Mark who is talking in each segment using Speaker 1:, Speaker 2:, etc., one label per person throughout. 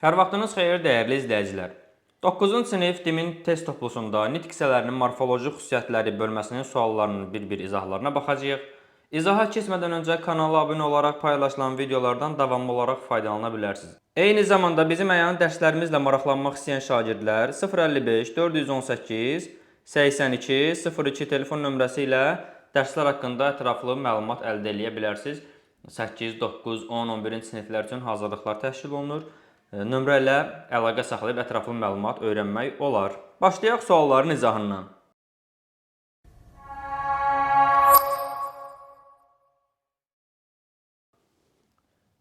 Speaker 1: Hər vaxtınız xeyir, dəyərli izləyicilər. 9-cu sinif dimin test toplusunda nitq hissələrinin morfoloji xüsusiyyətləri bölməsinin suallarının bir-bir izahlarına baxacağıq. İzaha keçmədən öncə kanala abunə olaraq paylaşılan videolardan davamlı olaraq faydalana bilərsiniz. Eyni zamanda bizim əyani dərslərimizlə maraqlanmaq istəyən şagirdlər 055 418 82 02 telefon nömrəsi ilə dərslər haqqında ətraflı məlumat əldə edə bilərsiniz. 8, 9, 10, 11-ci siniflər üçün hazırlıqlar təşkil olunur. Nömrə ilə əlaqə saxlayıb ətraflı məlumat öyrənmək olar. Başlayaq sualların izahından.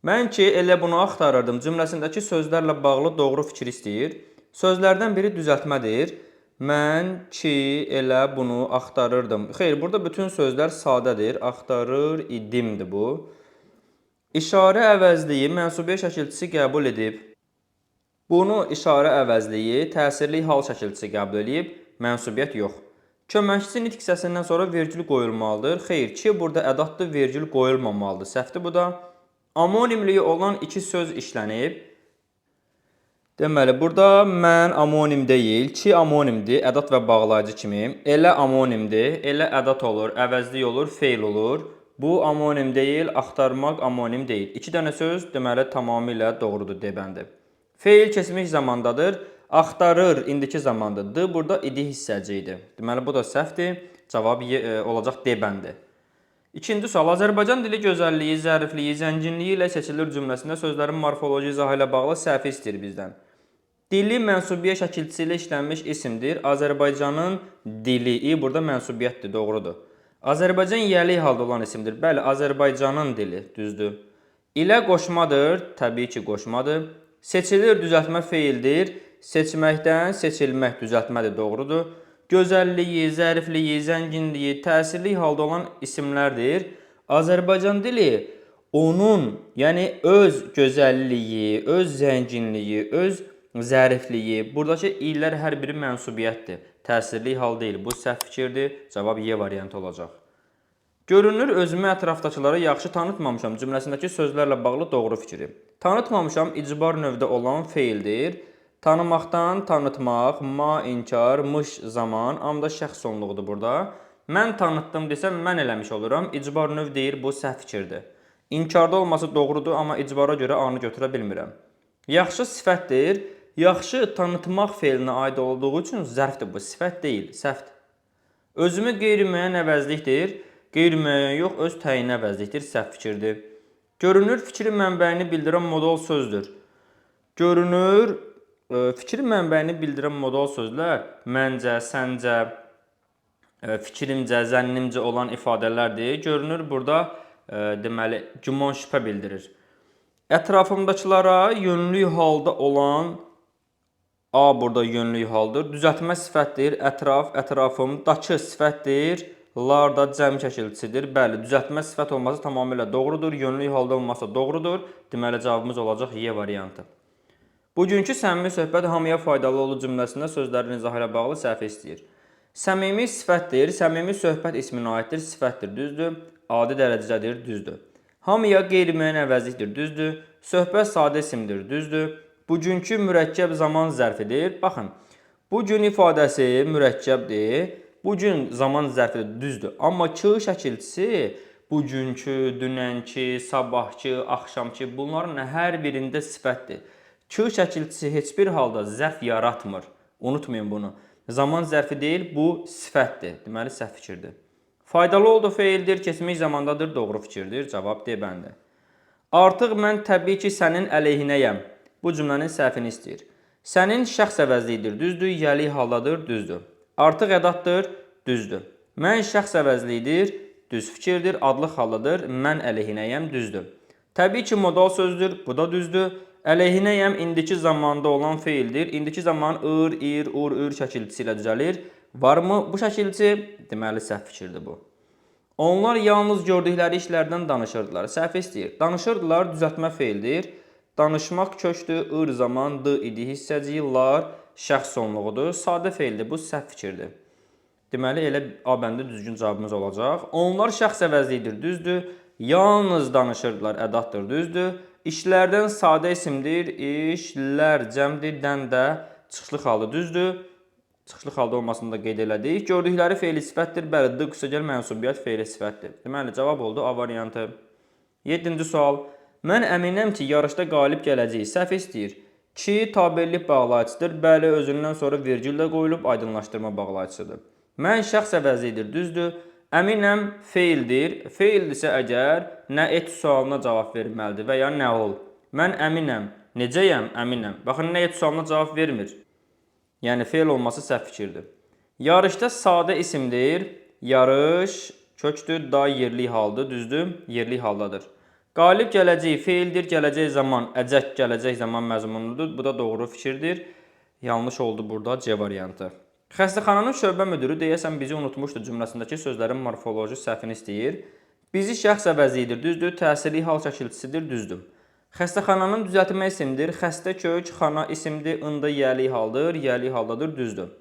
Speaker 1: Mən ki, elə bunu axtarırdım cümləsindəki sözlərlə bağlı doğru fikir istəyir. Sözlərdən biri düzəltmədir. Mən ki, elə bunu axtarırdım. Xeyr, burada bütün sözlər sadədir. Axtarır idimdir bu. İşarə əvəzliyi mənsubiyyət şəkilçisi qəbul edib. Bunu işarə əvəzliyi təsirli hal şəkilçisi qəbul edib, mənsubiyyət yox. Köməkçi nitq hissəsindən sonra vergül qoyulmalıdır. Xeyr, ki burada ədatdır, vergül qoyulmamalıdır. Səhvdir bu da. Amonimliyi olan iki söz işlənib. Deməli, burada mən amonim deyil, ki amonimdir, ədat və bağlayıcı kimi. Elə amonimdir, elə ədat olur, əvəzlik olur, feil olur. Bu amonim deyil, axtarmaq amonim deyil. İki dənə söz deməli tamamilə doğrudur debəndi. Feil keçmiş zamandadır, axtarır indiki zamandadır. Burada idi hissəcikdir. Deməli bu da səhvdir. Cavab olacaq debəndi. İkinci sual. Azərbaycan dili gözəlliyi, zərifliyi, zənginliyi ilə seçilir cümləsində sözlərin morfoloji izahı ilə bağlı səhvi istəyir bizdən. Dili mənsubiyyət şəkilçisi ilə işlənmiş isimdir. Azərbaycanın dili burada mənsubiyyətdir, doğrudur. Azərbaycan yəli halda olan isimdir. Bəli, Azərbaycanın dili, düzdür. İlə qoşmadır, təbii ki qoşmadır. Seçilir düzəltmə feildir. Seçməkdən seçilmək düzəltmədir, doğrudur. Gözəlliyi, zərifliyi, zənginliyi, təsirli halda olan isimlərdir. Azərbaycan dili onun, yəni öz gözəlliyi, öz zənginliyi, öz zərifliyi, buradakı illər hər biri mənsubiyyətdir. Təsirli hal deyil. Bu səhv fikirdir. Cavab Y variantı olacaq. Görünür, özümü ətrafdakılara yaxşı tanıtmamışam cümləsindəki sözlərlə bağlı doğru fikri. Tanıtmamışam icbar növdə olan feildir. Tanımaqdan tanıtmaq, ma, inkar, mış zaman, amda şəxs sonluğudur burada. Mən tanıtdım desəm, mən eləmiş oluram. İcbar növ deyir, bu səhv fikirdir. İnkarda olması doğrudur, amma icbara görə anı götürə bilmirəm. Yaxşı sifətdir. Yaxşı tanıtmaq feilinə aid olduğu üçün zərfdir bu, sifət deyil, səhvdir. Özümü qeyri-müəyyən əvəzlikdir. Qeyri-müəyyən yox, öz təyin əvəzlikdir, səhv fikirdir. Görünür, fikrin mənbəyini bildirən modal sözdür. Görünür, fikrin mənbəyini bildirən modal sözlər məncə, səncə, fikrimcə, zənnimcə olan ifadələrdir. Görünür, burada deməli, güman şübhə bildirir. Ətrafımdakılara yönlü halda olan A burada yönlü haldır. Düzəltmə sifətdir. Ətraf, ətrafımdakı sifətdir. Lar da cəm şəkilçisidir. Bəli, düzəltmə sifət olması tamamilə doğrudur. Yönlü halda olması doğrudur. Deməli, cavabımız olacaq Y variantı. Bugünkü səmimi söhbət hamıya faydalı olur cümləsində sözlərin izahı ilə bağlı səhv istəyir. Səmimi sifətdir. Səmimi söhbət isminə aiddir. Sifətdir, düzdür. Adi dərəcədir, düzdür. Hamıya qeyri-müəyyən əvəzlikdir, düzdür. Söhbət sadə isimdir, düzdür. Bugünkü mürəkkəb zaman zərfidir. Baxın, bugün ifadəsi mürəkkəbdir. Bugün zaman zərfidir, düzdür. Amma ki şəkilçisi bugünkü, dünənki, sabahki, axşamki bunların hər birində sifətdir. Ki şəkilçisi heç bir halda zərf yaratmır. Unutmayın bunu. Zaman zərfi deyil, bu sifətdir. Deməli, səhv fikirdir. Faydalı oldu feildir, keçmiş zamandadır, doğru fikirdir. Cavab D bəndi. Artıq mən təbii ki sənin əleyhinəyəm. Bu cümlənin səhvini istəyir. Sənin şəxs əvəzliyidir, düzdür, yəli haldadır, düzdür. Artıq ədatdır, düzdür. Mən şəxs əvəzliyidir, düz fikirdir, adlıq haldadır, mən əleyhinəyəm, düzdür. Təbii ki modal sözdür, bu da düzdür. Əleyhinəyəm indiki zamanda olan feildir. İndiki zaman ır, ir, ur, ür şəkilçisi ilə düzəlir. Varmı bu şəkilçi? Deməli, səhv fikirdir bu. Onlar yalnız gördükləri işlərdən danışırdılar. Səhv istəyir. Danışırdılar, düzəltmə feildir. Danışmaq kökdür, ır zaman, d idi hissəciyi, lar şəxs sonluğudur. Sadə feildir, bu səhv fikirdir. Deməli, elə A bəndə düzgün cavabımız olacaq. Onlar şəxs əvəzliyidir, düzdür. Yalnız danışırdılar, ədatdır, düzdür. İşlərdən sadə isimdir. İşlər cəmdir. Dən də çıxışlı haldır. Düzdür? Çıxışlı halda olmasını da qeyd elədik. Gördükləri fe'li sifətdir. Bəli, d qüsəgəl mənsubiyyət fe'li sifətdir. Deməli, cavab oldu A variantı. 7-ci sual. Mən əminəm ki, yarışda qalib gələcək. Səhv istəyir. Ki, tabellik bağlayıcıdır. Bəli, özündən sonra virgül də qoyulub aydınlaşdırma bağlayıcısıdır. Mən şəxs əvəzlidir. Düzdür? Əminəm feildir. Feildirsə əgər nə et sualına cavab verməlidir və ya nə ol. Mən əminəm. Necəyəm? Əminəm. Baxın, nə et sualına cavab vermir. Yəni, feil olması səhv fikirdir. Yarışda sadə isimdir. Yarış kökdür, da yerli haldır. Düzdür? Yerli haldadır. Qalib gələcək feildir. Gələcək zaman, əcək gələcək zaman məzmunludur. Bu da doğru fikirdir. Yanlış oldu burada C variantı. Xəstəxananın şöbə müdürü deyəsən bizi unutmuşdu cümləsindəki sözlərin morfoloji səhvini istəyir. Bizi şəxs əvəzidir. Düzdür? Təsirli hal şəkilçisidir. Düzdür? Xəstəxananın düzəltmə isimdir. Xəstə kök, xana isimdir. Inda yəli haldır. Yəli haldadır. Düzdür.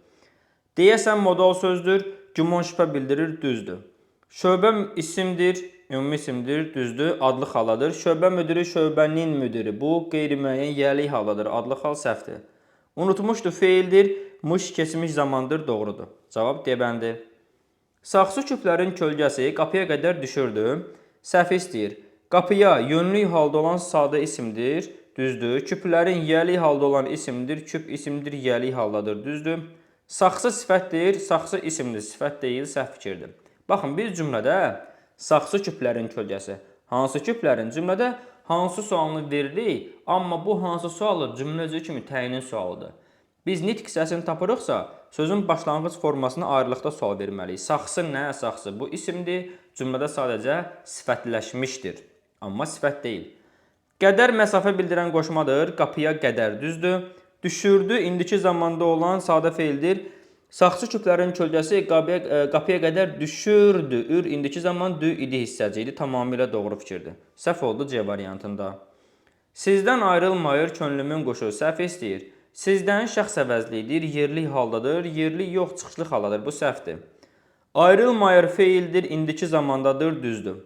Speaker 1: Deyəsən modal sözdür. Güman şübhə bildirir. Düzdür. Şöbə isimdir. Ümumi isimdir. Düzdür. Adlı xaladır. Şöbə müdürü, şöbənin müdürü. Bu qeyri-müəyyən yəli haldadır. Adlı xal səhvdir. Unutmuşdu feildir. Mış keçmiş zamandır. Doğrudur. Cavab D bəndi. Saxsı küplərin kölgəsi qapıya qədər düşürdü. Səhv istəyir. Qapıya yönlü halda olan sadə isimdir. Düzdür. Küplərin yəli halda olan isimdir. Küp isimdir. Yəli haldadır. Düzdür. Saxsı sifətdir. Saxsı isimdir. Sifət deyil. Səhv fikirdir. Baxın, biz cümlədə saxsı küplərin kölgəsi. Hansı küplərin cümlədə hansı sualını veririk, amma bu hansı sualı cümlə özü kimi təyinin sualıdır. Biz nitq hissəsini tapırıqsa, sözün başlanğıc formasına ayrılıqda sual verməliyik. Saxsı nə? Saxsı bu isimdir. Cümlədə sadəcə sifətləşmişdir. Amma sifət deyil. Qədər məsafə bildirən qoşmadır. Qapıya qədər. Düzdür. Düşürdü. İndiki zamanda olan sadə feildir. Saxsı küplərin kölgəsi qapıya qədər düşürdü. Ür indiki zaman dü idi hissəci idi. Tamamilə doğru fikirdir. Səhv oldu C variantında. Sizdən ayrılmayır könlümün quşu. Səhv istəyir. Sizdən şəxs əvəzlidir. Yerli haldadır. Yerli yox, çıxışlı haldadır. Bu səhvdir. Ayrılmayır feildir. İndiki zamandadır. Düzdür.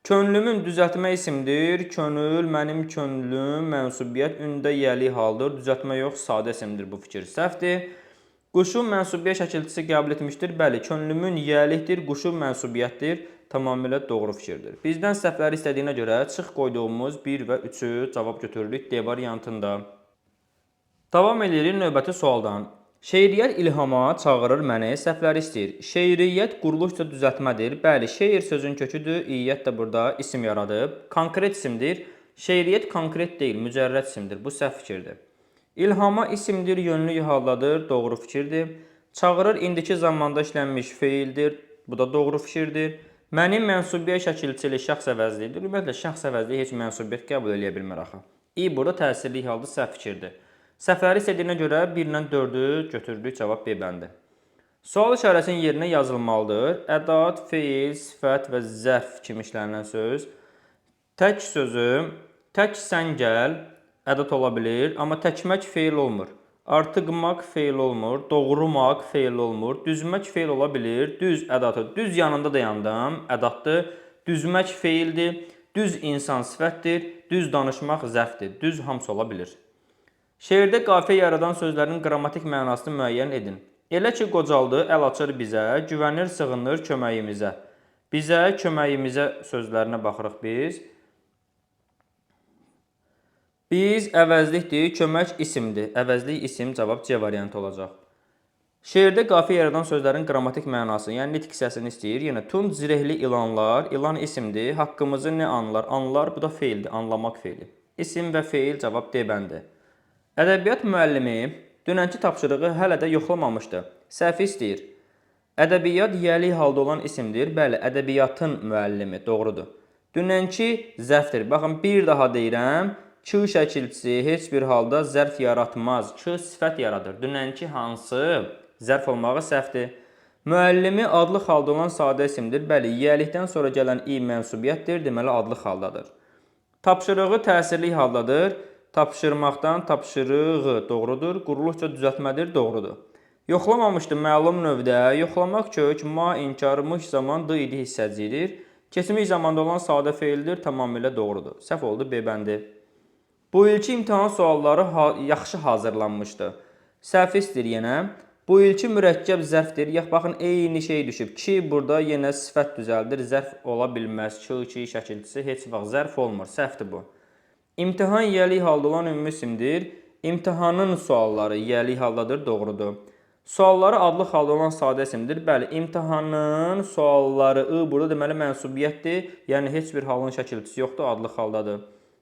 Speaker 1: Könlümün düzəltmə isimdir. Könül, mənim könlüm, mənsubiyyət ündə yəli haldır. Düzəltmə yox, sadə isimdir. Bu fikir səhvdir. Quşun mənsubiyyət şəkilçisi qəbul etmişdir. Bəli, könlümün yəlikdir. Quşun mənsubiyyətdir. Tamamilə doğru fikirdir. Bizdən səhvləri istədiyinə görə çıx qoyduğumuz 1 və 3-ü cavab götürürük D variantında. Davam edirik növbəti sualdan. Şeiriyyət ilhama çağırır məni, səhvləri istəyir. Şeiriyyət quruluşca düzəltmədir. Bəli, şeir sözün köküdür. İyyət də burada isim yaradıb. Konkret isimdir. Şeiriyyət konkret deyil, mücərrəd isimdir. Bu səhv fikirdir. İlhama isimdir, yönlü haldadır. Doğru fikirdir. Çağırır indiki zamanda işlənmiş feildir. Bu da doğru fikirdir. Mənim mənsubiyyət şəkilçili şəxs əvəzlidir. Ümumiyyətlə, şəxs əvəzliyi heç mənsubiyyət qəbul edə bilmir axı. İ burada təsirli halda səhv fikirdir. Səhvləri istədiyinə görə 1 ilə 4-ü götürürük. Cavab B bəndi. Sual işarəsinin yerinə yazılmalıdır. Ədat, feil, sifət və zərf kimi işlənilən söz. Tək sözü, tək sən gəl, ədat ola bilir, amma təkmək feil olmur. Artıqmaq feil olmur, doğrumaq feil olmur, düzmək feil ola bilir. Düz ədatı, düz yanında dayandım, ədatdır. Düzmək feildir, düz insan sifətdir, düz danışmaq zərfdir. Düz hamısı ola bilir. Şeirdə qafiyə yaradan sözlərin qrammatik mənasını müəyyən edin. Elə ki, qocaldı, əl açır bizə, güvənir, sığınır köməyimizə. Bizə, köməyimizə sözlərinə baxırıq biz. Biz əvəzlikdir, kömək isimdir. Əvəzlik isim, cavab C variantı olacaq. Şeirdə qafiyə yaradan sözlərin qrammatik mənası, yəni nitq hissəsini istəyir. Yenə tunc zirehli ilanlar, ilan isimdir. Haqqımızı nə anlar? Anlar, bu da feildir, anlamaq feili. İsim və feil, cavab D bəndi. Ədəbiyyat müəllimi dünənki tapşırığı hələ də yoxlamamışdı. Səhv istəyir. Ədəbiyyat yəli halda olan isimdir. Bəli, ədəbiyyatın müəllimi, doğrudur. Dünənki zərfdir. Baxın, bir daha deyirəm. Ki şəkilçisi heç bir halda zərf yaratmaz. Ki sifət yaradır. Dünənki hansı zərf olmağı səhvdir. Müəllimi adlı halda olan sadə isimdir. Bəli, yəlikdən sonra gələn i mənsubiyyətdir. Deməli, adlı haldadır. Tapşırığı təsirli haldadır. Tapşırmaqdan tapşırığı doğrudur. Quruluşca düzəltmədir, doğrudur. Yoxlamamışdı məlum növdə. Yoxlamaq kök, ma inkarmış zaman d idi hissəcidir. Keçmiş zamanda olan sadə feildir, tamamilə doğrudur. Səhv oldu B bəndi. Bu ilki imtahan sualları yaxşı hazırlanmışdı. Səhv istəyir yenə. Bu ilki mürəkkəb zərfdir. Baxın, eyni şey düşüb. Ki, burada yenə sifət düzəldir. Zərf ola bilməz. Ki şəkilçisi heç vaxt zərf olmur. Səhvdir bu. İmtahan yiyəlik halda olan ümumi isimdir. İmtahanın sualları yiyəlik haldadır. Doğrudur. Sualları adlı halda olan sadə isimdir. Bəli, imtahanın sualları burada deməli mənsubiyyətdir. Yəni heç bir halın şəkilçisi yoxdur, adlı haldadır.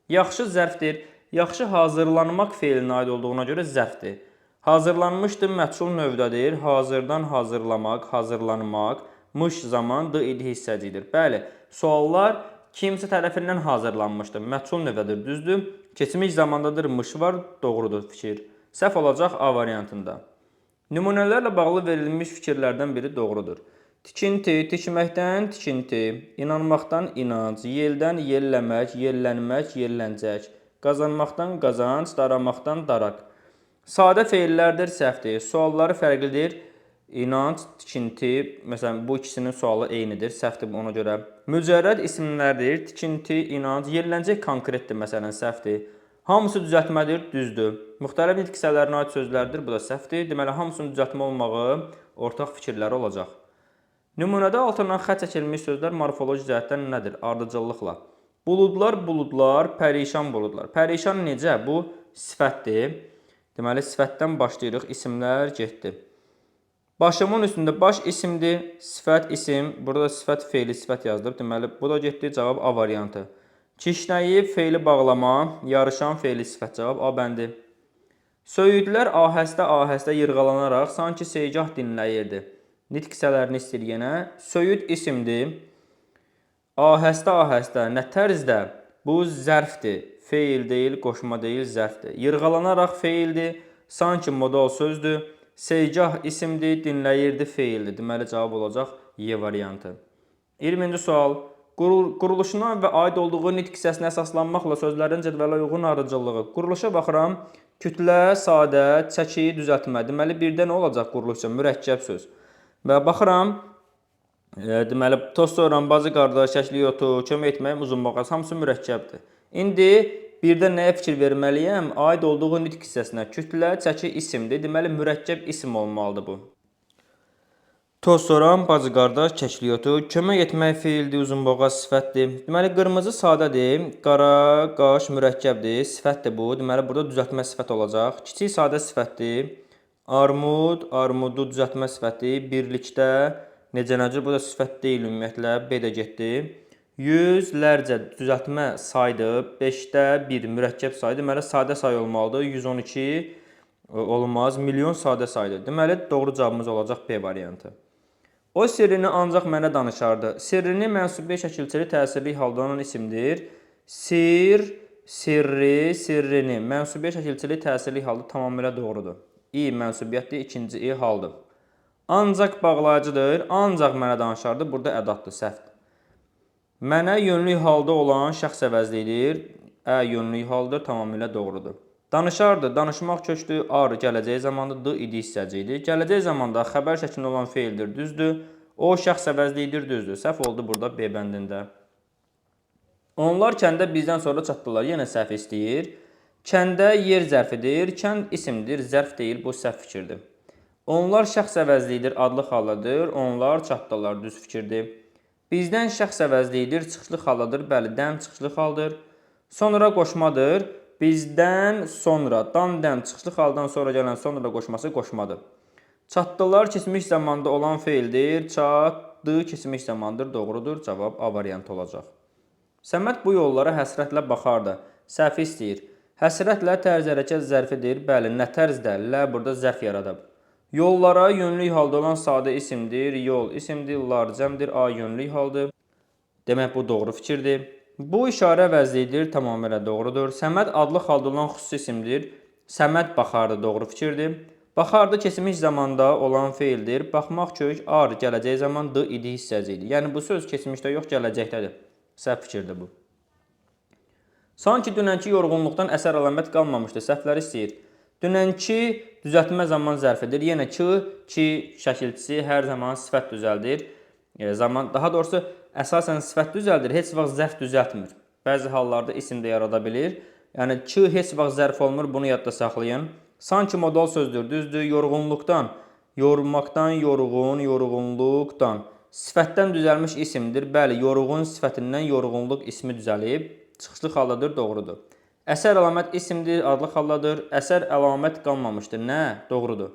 Speaker 1: Yaxşı zərfdir. Yaxşı hazırlanmaq feilinə aid olduğuna görə zərfdir. Hazırlanmışdır, məchul növdədir. Hazırdan hazırlamaq, hazırlanmaq, mış zamandır, idi hissəcidir. Bəli, suallar kimsə tərəfindən hazırlanmışdır. Məchul növdədir, düzdür. Keçmiş zamandadır, mış var, doğrudur fikir. Səhv olacaq A variantında. Nümunələrlə bağlı verilmiş fikirlərdən biri doğrudur. Tikinti, tikməkdən tikinti, inanmaqdan inanc, yeldən yelləmək, yellənmək, yelləncək, qazanmaqdan qazanc, daramaqdan daraq. Sadə feillərdir, səhvdir. Sualları fərqlidir. İnanc, tikinti, məsələn, bu ikisinin sualı eynidir, səhvdir ona görə. Mücərrəd isimlərdir, tikinti, inanc, yelləncək konkretdir, məsələn, səhvdir. Hamısı düzəltmədir, düzdür. Müxtəlif nitq hissələrinə aid sözlərdir, bu da səhvdir. Deməli, hamısının düzəltmə olmağı ortaq fikirləri olacaq. Nümunədə altından xətt çəkilmiş sözlər morfoloji cəhətdən nədir? Ardıcıllıqla. Buludlar, buludlar, pərişan buludlar. Pərişan necə? Bu sifətdir. Deməli, sifətdən başlayırıq, isimlər getdi. Başımın üstündə baş isimdir, sifət isim. Burada sifət, feili sifət yazılıb. Deməli, bu da getdi, cavab A variantı. Kişnəyib, feili bağlama, yarışan feili sifət, cavab A bəndi. Söyüdlər ahəstə-ahəstə yırğalanaraq sanki seygah dinləyirdi. Nitq hissələrini istəyir yenə. Söyüd isimdir. Ahəstə-ahəstə, nə tərzdə? Bu zərfdir. Feil deyil, qoşma deyil, zərfdir. Yırğalanaraq feildir, sanki modal sözdür. Seygah isimdir, dinləyirdi, feildir. Deməli, cavab olacaq Y variantı. 20-ci sual. Quruluşuna və aid olduğu nitq hissəsinə əsaslanmaqla sözlərin cədvələ uyğun ardıcıllığı. Quruluşa baxıram. Kütlə, sadə, çəki, düzəltmə. Deməli, birdə nə olacaq quruluşca? Mürəkkəb söz. Və baxıram. Deməli, toz soğuran, bacı qardaş, şəkli yotu, kömək etməyim, uzun boğaz. Hamısı mürəkkəbdir. İndi birdə nəyə fikir verməliyəm? Aid olduğu nitq hissəsinə. Kütlə, çəki, isimdir. Deməli, mürəkkəb isim olmalıdır bu. Toz soran, bacı qardaş, kəkliyotu, kömək etmək feildir, uzunboğaz sifətdir. Deməli, qırmızı sadədir, qara, qaş mürəkkəbdir, sifətdir bu. Deməli, burada düzəltmə sifət olacaq. Kiçik sadə sifətdir. Armud, armudu düzəltmə sifəti. Birlikdə, necə-necə, bu da sifət deyil ümumiyyətlə, B də getdi. Yüzlərcə düzəltmə saydır, 5də 1 mürəkkəb sayı. Deməli, sadə say olmalıdır, 112 olmaz, milyon sadə saydır. Deməli, doğru cavabımız olacaq B variantı. O sirrini ancaq mənə danışardı. Sirrini mənsubiyyə şəkilçili təsirli halda olan isimdir. Sir, sirri, sirrini. Mənsubiyyə şəkilçili təsirli halda tamamilə doğrudur. İ mənsubiyyətdir, ikinci I haldır. Ancaq bağlayıcıdır, ancaq mənə danışardı. Burada ədaddır, səhvdir. Mənə yönlü halda olan şəxs əvəzlidir. Ə yönlü haldır, tamamilə doğrudur. Danışardı, danışmaq kökdür, ar gələcək zamandadır, idi hissəcidir. Gələcək zamanda xəbər şəklində olan feildir, düzdür. O şəxs əvəzliyidir, düzdür. Səhv oldu burada B bəndində. Onlar kəndə bizdən sonra çatdılar, yenə səhv istəyir. Kəndə yer zərfidir, kənd isimdir, zərf deyil, bu səhv fikirdir. Onlar şəxs əvəzliyidir, adlı xaladır, onlar çatdılar, düz fikirdir. Bizdən şəxs əvəzliyidir, çıxışlı xaladır, bəli, dən çıxışlı xaldır. Sonra qoşmadır. Bizdən sonra, dan-dən, çıxışlı xaldan sonra gələn sonra qoşması qoşmadır. Çatdılar, keçmiş zamanda olan feildir. Çatdı, keçmiş zamandır, doğrudur. Cavab A variantı olacaq. Səməd bu yollara həsrətlə baxardı. Səhv istəyir. Həsrətlə tərz hərəkət zərfidir. Bəli, nə tərzdə? Lə burada zərf yaradıb. Yollara yönlü halda olan sadə isimdir. Yol isimdir, lar cəmdir, A yönlü haldır. Demək, bu doğru fikirdir. Bu işarə əvəzliyidir, tamamilə doğrudur. Səməd adlı halda olan xüsusi isimdir. Səməd baxardı, doğru fikirdir. Baxardı keçmiş zamanda olan feildir. Baxmaq kök, ar gələcək zamanda idi hissəcidir. Yəni bu söz keçmişdə yox, gələcəkdədir. Səhv fikirdir bu. Sanki dünənki yorğunluqdan əsər əlamət qalmamışdı. Səhvləri istəyir. Dünənki düzəltmə zaman zərfidir. Yenə ki şəkilçisi hər zaman sifət düzəldir. Daha doğrusu əsasən sifət düzəldir, heç vaxt zərf düzəltmir. Bəzi hallarda isim də yarada bilir. Yəni ki heç vaxt zərf olmur, bunu yadda saxlayın. Sanki modal sözdür, düzdür? Yorğunluqdan, yorulmaqdan, yorğun, yorğunluqdan. Sifətdən düzəlmiş isimdir. Bəli, yorğun sifətindən yorğunluq ismi düzəlib. Çıxışlı xalladır, doğrudur. Əsər əlamət isimdir, adlı xalladır. Əsər əlamət qalmamışdır. Nə? Doğrudur.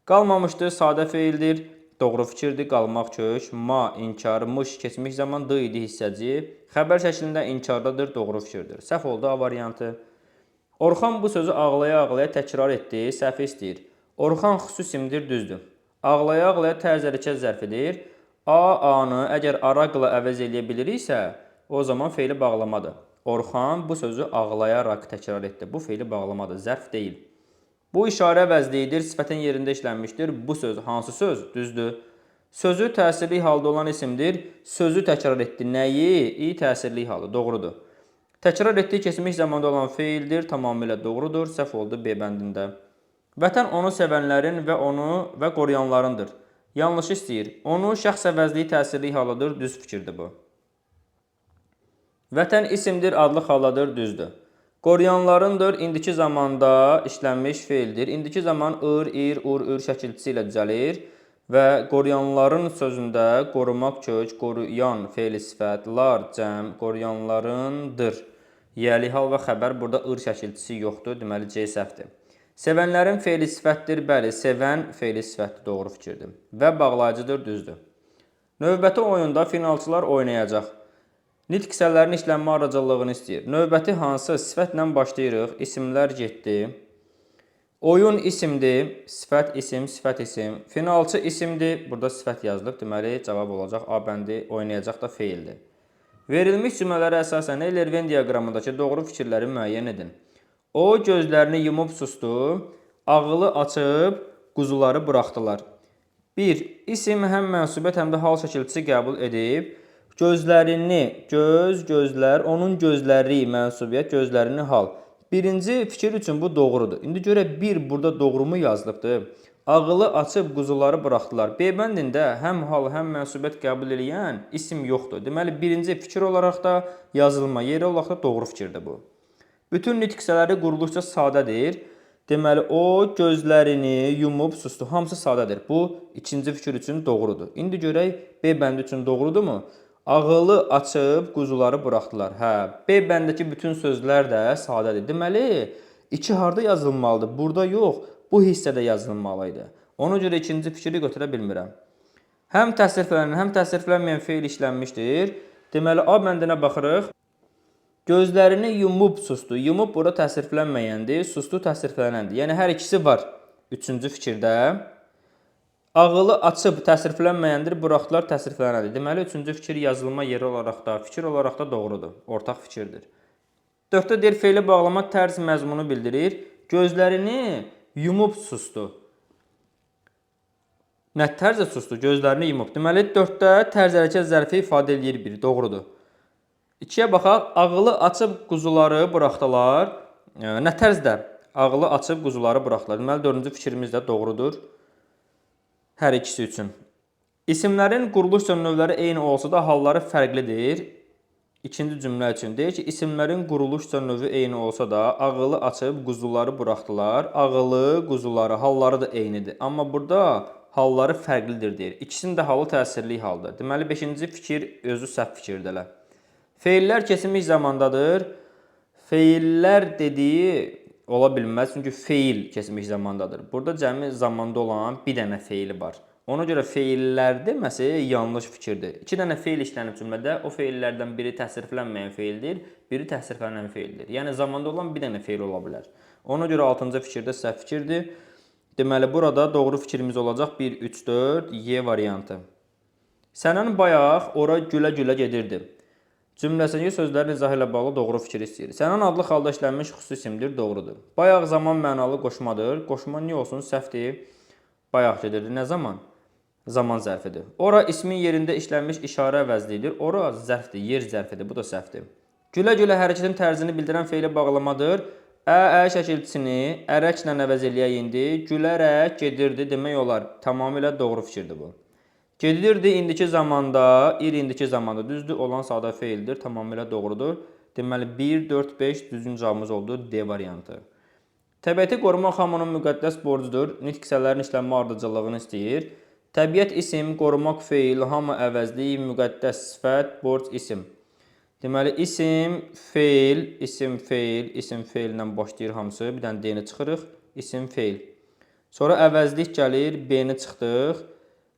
Speaker 1: Qalmamışdır, sadə feildir. Doğru fikirdir, qalmaq kök. Ma, inkar, mış, keçmiş zaman, d idi hissəci. Xəbər şəklində inkardadır, doğru fikirdir. Səhv oldu A variantı. Orxan bu sözü ağlaya-ağlaya təkrar etdi, səhv istəyir. Orxan xüsusimdir, düzdür. Ağlaya-ağlaya tərz hərəkət zərfidir. A-anı əgər araqla əvəz eləyə biliriksə, o zaman feili bağlamadır. Orxan bu sözü ağlayaraq təkrar etdi. Bu feili bağlamadır, zərf deyil. Bu işarə vəzliyidir, sifətin yerində işlənmişdir. Bu söz hansı söz? Düzdür. Sözü təsirli halda olan isimdir. Sözü təkrar etdi. Nəyi? İ təsirli halı. Doğrudur. Təkrar etdiyi keçmiş zamanda olan feildir. Tamamilə doğrudur. Səhv oldu B bəndində. Vətən onu sevənlərin və onu və qoruyanlarındır. Yanlış istəyir. Onu şəxs əvəzliyi təsirli halıdır. Düz fikirdir bu. Vətən isimdir, adlı xaladır. Düzdür. Qoruyanlarındır, indiki zamanda işlənmiş feildir. İndiki zaman ır, ir, ur, ür şəkilçisi ilə düzəlir və qoruyanların sözündə qorumaq kök, qoruyan feili sifət, lar, cəm, qoruyanlarındır. Yəli hal və xəbər burada ır şəkilçisi yoxdur, deməli C səhvdir. Sevənlərin feili sifətdir, bəli, sevən feili sifətdir, doğru fikirdir. Və bağlayıcıdır, düzdür. Növbəti oyunda finalçılar oynayacaq. Nitq hissələrinin işlənmə aracılığını istəyir. Növbəti hansı sifətlə başlayırıq? İsimlər getdi. Oyun isimdir. Sifət isim, sifət isim. Finalçı isimdir. Burada sifət yazılıb. Deməli, cavab olacaq. A bəndi oynayacaq da feildir. Verilmiş cümlələrə əsasən Eyler-Venn diaqramındakı doğru fikirləri müəyyən edin. O gözlərini yumub sustu. Ağılı açıb quzuları buraxdılar. 1. İsim həm mənsubiyyət, həm də hal şəkilçisi qəbul edib. Gözlərini, gözlər, onun gözləri mənsubiyyət, gözlərini hal. Birinci fikir üçün bu doğrudur. İndi görək bir burada doğrumu yazılıbdır. Ağılı açıb quzuları buraxdılar. B bəndində həm hal, həm mənsubiyyət qəbul edən isim yoxdur. Deməli, birinci fikir olaraq da yazılma yeri olaraq da doğru fikirdir bu. Bütün nitq hissələri quruluşca sadədir. Deməli, o gözlərini yumub sustu. Hamısı sadədir. Bu ikinci fikir üçün doğrudur. İndi görək B bəndi üçün doğrudurmu? Ağılı açıb quzuları buraxdılar. Hə, B bəndəki bütün sözlər də sadədir. Deməli, 2 harda yazılmalıdır? Burada yox, bu hissədə yazılmalıydı. Ona görə ikinci fikri götürə bilmirəm. Həm təsriflənən, həm təsriflənməyən feil işlənmişdir. Deməli, A bəndinə baxırıq. Gözlərini yumub sustu. Yumub burada təsriflənməyəndir, sustu təsriflənəndir. Yəni, hər ikisi var. Üçüncü fikirdə. Ağılı açıb təsriflənməyəndir, buraxdılar təsriflənəndir. Deməli, üçüncü fikir yazılma yeri olaraq da, fikir olaraq da doğrudur. Ortaq fikirdir. 4-də deyir, feili bağlama tərz məzmunu bildirir. Gözlərini yumub sustu. Nə tərzə sustu? Gözlərini yumub. Deməli, 4-də tərz hərəkət zərfi ifadə edir biri. Doğrudur. 2-yə baxaq. Ağılı açıb quzuları buraxdılar. Nə tərzdə? Ağılı açıb quzuları buraxdılar. Deməli, 4-cü fikrimiz də doğrudur. Hər ikisi üçün. İsimlərin quruluş növləri eyni olsa da halları fərqlidir. İkinci cümlə üçün deyir ki, isimlərin quruluş növü eyni olsa da ağılı açıb quzuları buraxdılar. Ağılı, quzuları, halları da eynidir. Amma burada halları fərqlidir deyir. İkisinin də halı təsirli haldır. Deməli, 5-ci fikir özü səhv fikirdir. Feillər keçmiş zamandadır. Feillər dediyi ola bilməz, çünki feil keçmiş zamandadır. Burada cəmi zamanda olan bir dənə feili var. Ona görə feillər deməsi yanlış fikirdir. 2 dənə feil işlənib cümlədə, o feillərdən biri təsriflənməyən feildir, biri təsriflənən feildir. Yəni, zamanda olan bir dənə feil ola bilər. Ona görə 6-cı fikirdə səhv fikirdir. Deməli, burada doğru fikrimiz olacaq 1, 3, 4, Y variantı. Sənan bayaq ora gülə-gülə gedirdi. Cümləsindəki sözlərin izahı ilə bağlı doğru fikir istəyir. Sənan adlı xalda işlənmiş xüsusi isimdir, doğrudur. Bayaq zaman mənalı qoşmadır. Qoşma niyə olsun? Səhvdir. Bayaq gedirdi. Nə zaman? Zaman zərfidir. Ora ismin yerində işlənmiş işarə əvəzliyidir. Ora zərfdir, yer zərfidir. Bu da səhvdir. Gülə-gülə hərəkətin tərzini bildirən feili bağlamadır. Ə şəkilçisini ərəklə əvəz eləyəyindi. Gülərək gedirdi demək olar. Tamamilə doğru fikirdir bu. Gedirdi indiki zamanda, ir indiki zamanda düzdür olan sadə feildir, tamamilə doğrudur. Deməli 1, 4, 5 düzgün cavabımız oldu D variantı. Təbiəti qorumaq hamının müqəddəs borcudur. Nitq hissələrinin işlənmə ardıcıllığını istəyir. Təbiət isim, qorumaq feil, hamı əvəzlik, müqəddəs sifət, borc isim. Deməli isim, feil, isim, feil, isim, feillə başlayır hamısı. Bir dənə D-ni çıxırıq, isim, feil. Sonra əvəzlik gəlir, B-ni çıxdıq.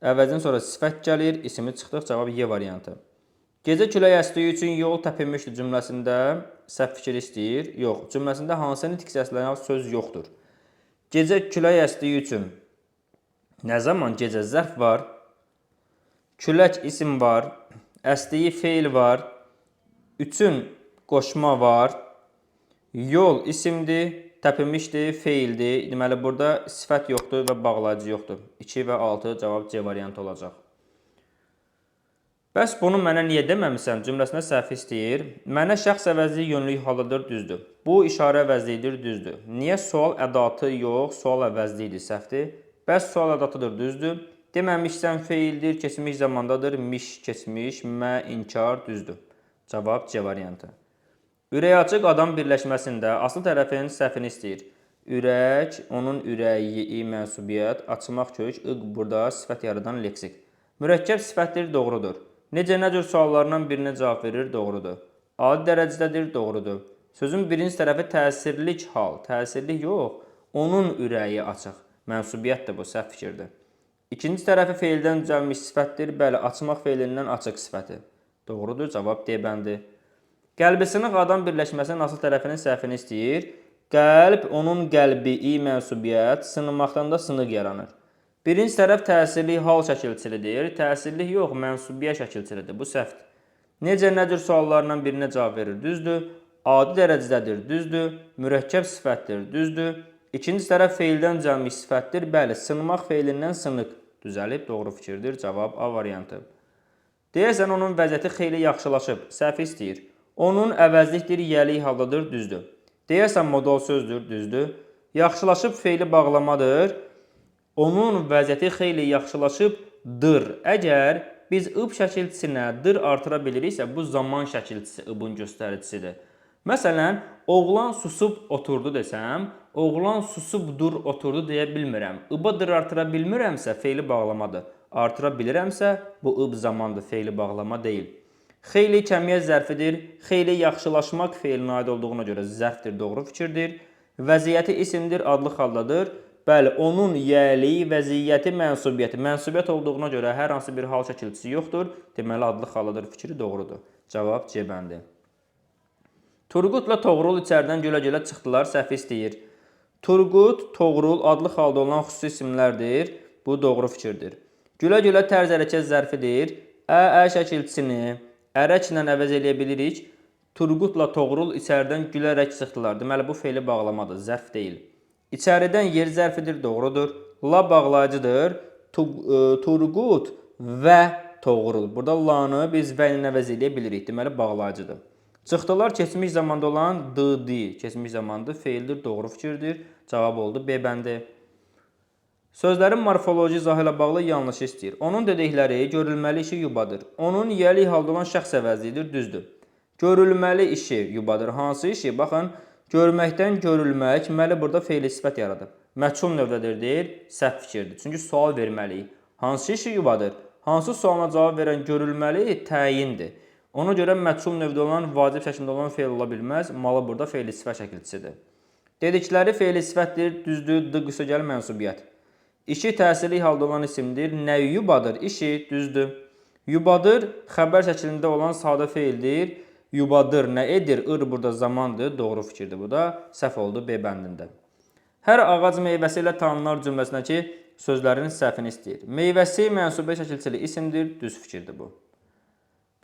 Speaker 1: Əvəzdən sonra sifət gəlir, ismi çıxdıq, cavab Y variantı. Gecə külək əsdiyi üçün yol təpinmişdir cümləsində səhv fikir istəyir. Yox, cümləsində hansı nitq səslənən söz yoxdur. Gecə külək əsdiyi üçün nə zaman gecə zərf var, külək isim var, əsdiyi feil var, üçün qoşma var, yol isimdir, təpinmişdir, feildir. Deməli, burada sifət yoxdur və bağlayıcı yoxdur. 2 və 6 cavab C variantı olacaq. Bəs bunu mənə niyə deməmisən? Cümləsində səhv istəyir. Mənə şəxs əvəzliyi yönlük halıdır, düzdür. Bu işarə əvəzliyidir, düzdür. Niyə sual ədatı yox, sual əvəzliyidir, səhvdir. Bəs sual ədatıdır, düzdür. Deməmişsən feildir, keçmiş zamandadır, miş, keçmiş, mə, inkar, düzdür. Cavab C variantı. Ürək açıq adam birləşməsində asıl tərəfin səhvini istəyir. Ürək, onun ürəyi, i mənsubiyyət, açmaq kök, ıq burada sifət yaradan leksik. Mürəkkəb sifətdir, doğrudur. Necə, nə cür suallarından birinə cavab verir, doğrudur. Adi dərəcədədir, doğrudur. Sözün birinci tərəfi təsirlik hal, təsirlik yox, onun ürəyi açıq. Mənsubiyyətdir bu, səhv fikirdir. İkinci tərəfi feildən düzəlmiş sifətdir, bəli, açmaq feilindən açıq sifəti. Doğrudur, cavab D bəndi. Qəlbi sınıq adam birləşməsinin asıl tərəfinin səhvini istəyir. Qəlb, onun qəlbi, i mənsubiyyət, sınmaqdan da sınıq yaranır. Birinci tərəf təsirli hal şəkilçilidir. Təsirli yox, mənsubiyyət şəkilçilidir. Bu səhvdir. Necə, nə cür suallarından birinə cavab verir, düzdür. Adi dərəcədədir, düzdür. Mürəkkəb sifətdir, düzdür. İkinci tərəf feildən düzəlmiş sifətdir. Bəli, sınmaq feilindən sınıq düzəlib, doğru fikirdir. Cavab A variantı. Deyəsən, onun vəziyyəti xeyli yaxşılaşıb, səhv istəyir. Onun əvəzlikdir, yəlik haldadır, düzdür. Deyəsən, modal sözdür, düzdür. Yaxşılaşıb feili bağlamadır. Onun vəziyyəti xeyli yaxşılaşıbdır. Əgər biz ıb şəkilçisinə dır artıra biliriksə, bu zaman şəkilçisi ıbın göstəricisidir. Məsələn, oğlan susub oturdu desəm, oğlan susubdur oturdu deyə bilmirəm. Iba dır artıra bilmirəmsə, feili bağlamadır. Artıra bilirəmsə, bu ıb zamandır, feili bağlama deyil. Xeyli kəmiyyət zərfidir. Xeyli yaxşılaşmaq feilinə aid olduğuna görə zərfdir, doğru fikirdir. Vəziyyəti isimdir, adlı haldadır. Bəli, onun yəli, vəziyyəti, mənsubiyyəti. Mənsubiyyət olduğuna görə hər hansı bir hal şəkilçisi yoxdur. Deməli, adlı halıdır fikri doğrudur. Cavab C bəndi. Turqutla Toğrul içəridən gölə-gölə çıxdılar, səhv istəyir. Turqut, Toğrul adlı halda olan xüsusi isimlərdir. Bu doğru fikirdir. Gülə-gülə tərz hərəkət zərfidir. Ə şəkilçisini ərəklə əvəz eləyə bilirik. Turqutla Toğrul içəridən gülərək çıxdılar. Deməli, bu feili bağlamadır, zərf deyil. İçəridən yer zərfidir, doğrudur. La bağlayıcıdır. Turqut və Toğrul. Burada lanı biz və ilə əvəz eləyə bilirik. Deməli, bağlayıcıdır. Çıxdılar, keçmiş zamanda olan d-di. Keçmiş zamanda feildir, doğru fikirdir. Cavab oldu B bəndi. Sözlərin morfoloji izahı ilə bağlı yanlış istəyir. Onun dedikləri görülməli işi yubadır. Onun yəli halda olan şəxs əvəzliyidir, düzdür. Görülməli işi yubadır. Hansı işi? Baxın, görməkdən görülmək, deməli burada feili sifət yaradıb. Məchul növdədir deyir, səhv fikirdir. Çünki sual verməliyik. Hansı işi yubadır? Hansı sualına cavab verən görülməli təyindir. Ona görə məchul növdə olan, vacib şəklində olan feil ola bilməz. Malı burada feili sifət şəkilçisidir. Dedikləri feili sifətdir, düzdür, d qüsəgəl mənsubiyyət. İşi təsirli halda olan isimdir. Nə yubadır? İşi, düzdür. Yubadır, xəbər şəklində olan sadə feildir. Yubadır, nə edir? Ir burada zamandır, doğru fikirdir. Bu da səhv oldu B bəndində. Hər ağac meyvəsi ilə tanınar cümləsindəki sözlərin səhvini istəyir. Meyvəsi mənsubə şəkilçili isimdir, düz fikirdir bu.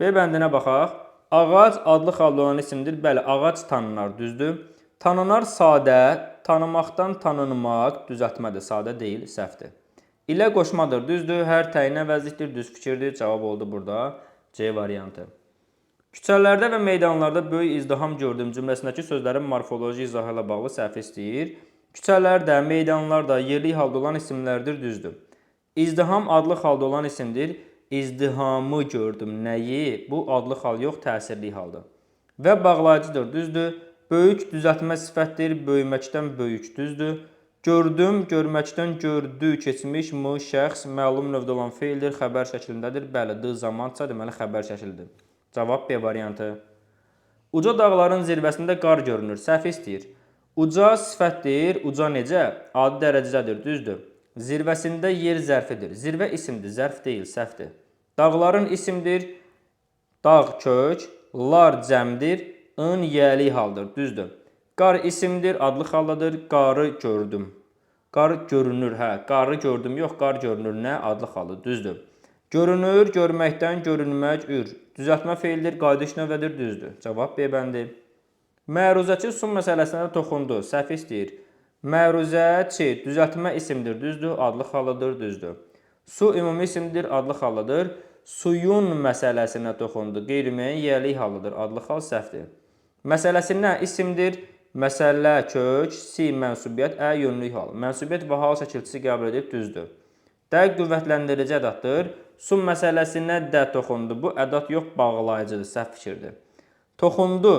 Speaker 1: B bəndinə baxaq. Ağac adlı halda olan isimdir. Bəli, ağac tanınar, düzdür. Tanınar sadə, tanımaqdan tanınmaq, düzəltmədir, sadə deyil, səhvdir. İlə qoşmadır, düzdür. Hər təyin əvəzlikdir, düz fikirdir. Cavab oldu burada C variantı. Küçələrdə və meydanlarda böyük izdiham gördüm cümləsindəki sözlərin morfoloji izahı ilə bağlı səhv istəyir. Küçələrdə, meydanlarda yerli halda olan isimlərdir, düzdür. İzdiham adlı halda olan isimdir. İzdihamı gördüm, nəyi? Bu adlı hal yox, təsirli haldır. Və bağlayıcıdır, düzdür. Böyük düzəltmə sifətdir, böyüməkdən böyük, düzdür. Gördüm, görməkdən gördü, keçmiş mu, şəxs, məlum növdə olan feildir, xəbər şəklindədir. Bəli, d zamansa, deməli xəbər şəklidir. Cavab B variantı. Uca dağların zirvəsində qar görünür, səhv istəyir. Uca sifətdir, uca necə? Adi dərəcədədir, düzdür. Zirvəsində yer zərfidir. Zirvə isimdir, zərf deyil, səhvdir. Dağların isimdir, dağ kök, lar cəmdir, ın yəli haldır, düzdür. Qar isimdir, adlı haldadır, qarı gördüm. Qar görünür, hə, qarı gördüm, yox, qar görünür, nə? Adlı halı, düzdür. Görünür, görməkdən görünmək, ür. Düzəltmə feildir, qayıdış növədir, düzdür. Cavab B bəndi. Məruzəçi su məsələsinə toxundu, səhv istəyir. Məruzəçi düzəltmə isimdir, düzdür, adlı halıdır, düzdür. Su ümumi isimdir, adlı halıdır. Suyun məsələsinə toxundu, qeyri-müəyyən yerlik halıdır, adlı hal səhvdir. Məsələsinə isimdir, məsələ kök, si mənsubiyyət, ə yönlük hal. Mənsubiyyət və hal şəkilçisi qəbul edib, düzdür. D qüvvətləndirici ədatdır. Su məsələsinə də toxundu. Bu ədat yox, bağlayıcıdır, səhv fikirdir. Toxundu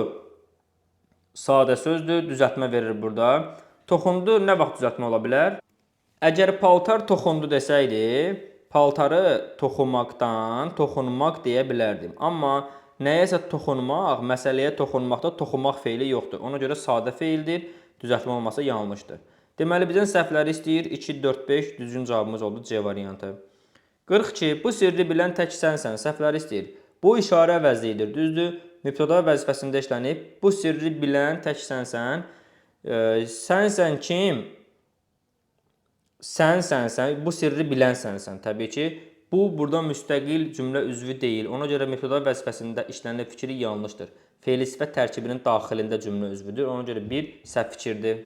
Speaker 1: sadə sözdür, düzəltmə verir burada. Toxundu nə vaxt düzəltmə ola bilər? Əgər paltar toxundu desəydi, paltarı toxumaqdan toxunmaq deyə bilərdim. Amma nəyəsə toxunmaq, məsələyə toxunmaqda toxunmaq feili yoxdur. Ona görə sadə feildir, düzəltmə olmasa yanlışdır. Deməli, bizdən səhvləri istəyir. 2, 4, 5, düzgün cavabımız oldu C variantı. 42. Bu sirri bilən tək sənsən, səhvləri istəyir. Bu işarə əvəzliyidir, düzdür. Mübtəda vəzifəsində işlənib. Bu sirri bilən tək sənsən. Sənsən kim? Sənsən, bu sirri bilən sənsən. Təbii ki, bu burada müstəqil cümlə üzvü deyil. Ona görə mübtəda vəzifəsində işlənən fikri yanlışdır. Fe'li sifət tərkibinin daxilində cümlə üzvüdür. Ona görə bir səhv fikirdir.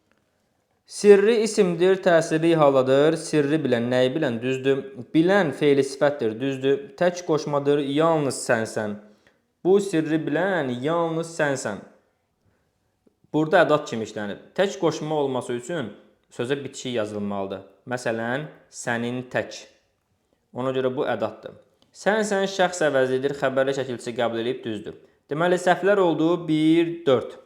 Speaker 1: Sirri isimdir, təsirli haladır. Sirri bilən, nəyi bilən? Düzdür. Bilən fe'li sifətdir, düzdür. Tək qoşmadır, yalnız sənsən. Bu sirri bilən yalnız sənsən. Burada ədat kimi işlənib. Tək qoşma olması üçün sözə bitişik yazılmalıdır. Məsələn, sənin tək. Ona görə bu ədatdır. Sənsən şəxs əvəzlidir, xəbərli şəkilçisi qəbul edib, düzdür. Deməli, səhvlər oldu 1, 4.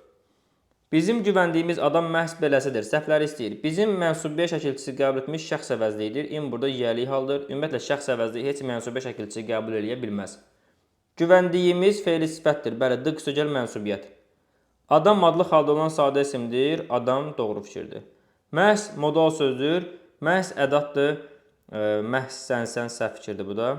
Speaker 1: Bizim güvəndiyimiz adam məhz beləsidir, səhvləri istəyir. Bizim mənsubiyyət şəkilçisi qəbul etmiş şəxs əvəzliyidir. İn burada yəli haldır. Ümumiyyətlə, şəxs əvəzliyi heç mənsubiyyət şəkilçisi qəbul edə bilməz. Güvəndiyimiz fe'li sifətdir. Bəli, d qısagəl mənsubiyyət. Adam adlı halda olan sadə isimdir. Adam doğru fikirdir. Məhz modal sözdür. Məhz ədatdır. Məhz sənsən səhv fikirdir bu da.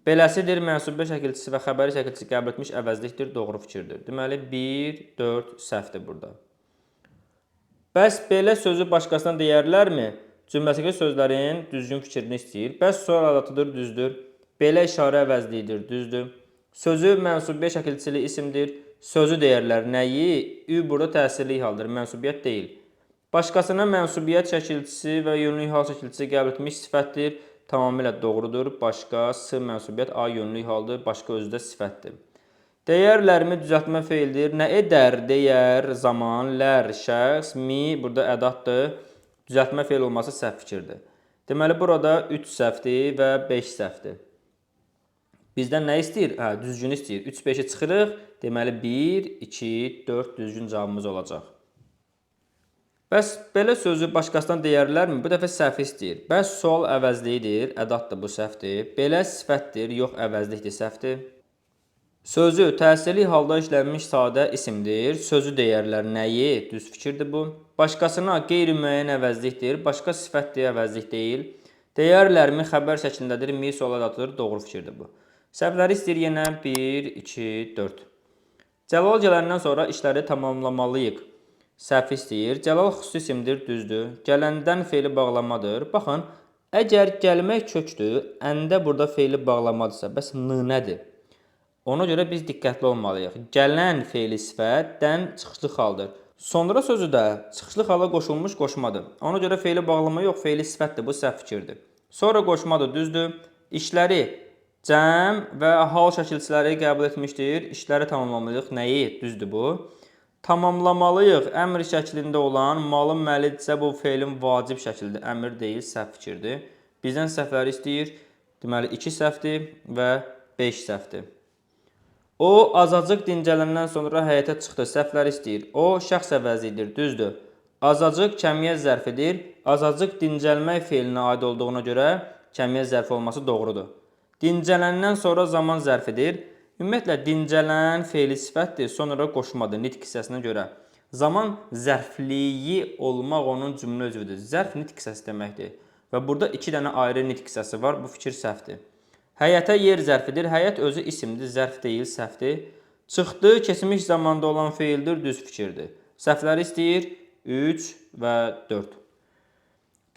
Speaker 1: Beləsidir, mənsubiyyət şəkilçisi və xəbəri şəkilçisi qəbul etmiş əvəzlikdir, doğru fikirdir. Deməli, 1, 4 səhvdir burada. Bəs belə sözü başqasına deyərlərmi? Cümləsindəki sözlərin düzgün fikrini istəyir. Bəs sual ədatıdır, düzdür. Belə işarə əvəzliyidir, düzdür. Sözü mənsubiyyət şəkilçili isimdir. Sözü deyərlər. Nəyi? Ü burada təsirli haldır, mənsubiyyət deyil. Başqasına mənsubiyyət şəkilçisi və yönlük hal şəkilçisi qəbul etmiş sifətdir. Tamamilə doğrudur. Başqa, s mənsubiyyət, a yönlük haldır. Başqa özü də sifətdir. Deyərlərmi düzəltmə feildir. Nə edər? Deyər, zaman, lər, şəxs, mi burada ədatdır. Düzəltmə feil olması səhv fikirdir. Deməli, burada 3 səhvdir və 5 səhvdir. Bizdən nə istəyir? Düzgün istəyir. 3, 5-i çıxırıq. Deməli, 1, 2, 4 düzgün cavabımız olacaq. Bəs belə sözü başqasına deyərlərmi? Bu dəfə səhv istəyir. Bəs sual əvəzliyidir. Ədatdır, bu səhvdir. Belə sifətdir, yox əvəzlikdir, səhvdir. Sözü təsirli halda işlənmiş sadə isimdir. Sözü deyərlər. Nəyi? Düz fikirdir bu. Başqasına qeyri-müəyyən əvəzlikdir. Başqa sifətdir, əvəzlik deyil. Deyərlərmi xəbər şəklindədir. Mi sual ədatıdır. Doğru fikirdir bu. Səhvləri istəyir yenə 1, 2, 4. Cəlal gələndən sonra işləri tamamlamalıyıq. Səhv istəyir. Cəlal xüsusi isimdir, düzdür. Gələndən feili bağlamadır. Baxın, əgər gəlmək kökdür, əndə burada feili bağlamadırsa, bəs n nədir? Ona görə biz diqqətli olmalıyıq. Gələn fe'li sifətdən çıxışlı haldır. Sonra sözü də çıxışlı hala qoşulmuş qoşmadır. Ona görə fe'li bağlama yox, fe'li sifətdir. Bu səhv fikirdir. Sonra qoşmadır, düzdür. İşləri cəm və hal şəkilçiləri qəbul etmişdir. İşləri tamamlamalıyıq. Nəyi? Düzdür bu. Tamamlamalıyıq. Əmr şəklində olan malı məlidirsə bu fe'lin vacib şəkildir. Əmr deyil, səhv fikirdir. Bizdən səhvləri istəyir. Deməli, 2 səhvdir və 5 səhvdir. O azacıq dincələndən sonra həyətə çıxdı, səhvləri istəyir. O şəxs əvəzidir, düzdür. Azacıq kəmiyyət zərfidir. Azacıq dincəlmək feilinə aid olduğuna görə kəmiyyət zərfi olması doğrudur. Dincələndən sonra zaman zərfidir. Ümumiyyətlə, dincələn feili sifətdir, sonra qoşmadır nitq hissəsinə görə. Zaman zərfliyi olmaq onun cümlə özüdür. Zərf nitq hissəsi deməkdir. Və burada 2 dənə ayrı nitq hissəsi var. Bu fikir səhvdir. Həyətə yer zərfidir. Həyət özü isimdir, zərf deyil, səhvdir. Çıxdı, keçmiş zamanda olan feildir, düz fikirdir. Səhvləri istəyir 3 və 4.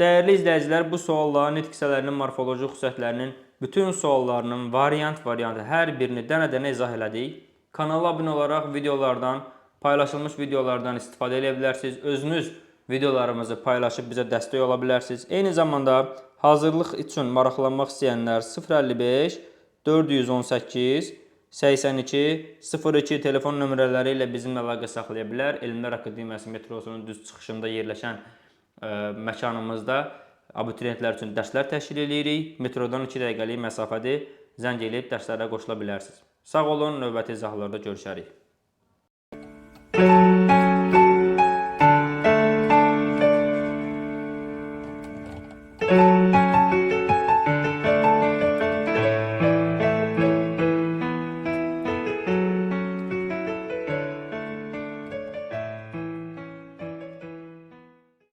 Speaker 1: Dəyərli izləyicilər, bu sualların nitq hissələrinin morfoloji xüsusiyyətlərinin bütün suallarının variant hər birini dənə-dənə izah elədik. Kanala abunə olaraq videolardan, paylaşılmış videolardan istifadə edə bilərsiniz. Özünüz videolarımızı paylaşıb bizə dəstək ola bilərsiniz. Eyni zamanda hazırlıq üçün maraqlanmaq istəyənlər 055 418 82 02 telefon nömrələri ilə bizimlə əlaqə saxlaya bilər. Elmlər Akademiyası metrosunun düz çıxışında yerləşən məkanımızda abituriyentlər üçün dərslər təşkil edirik. Metrodan 2 dəqiqəlik məsafədir. Zəng edib dərslərə qoşula bilərsiniz. Sağ olun, növbəti izahlarda görüşərik.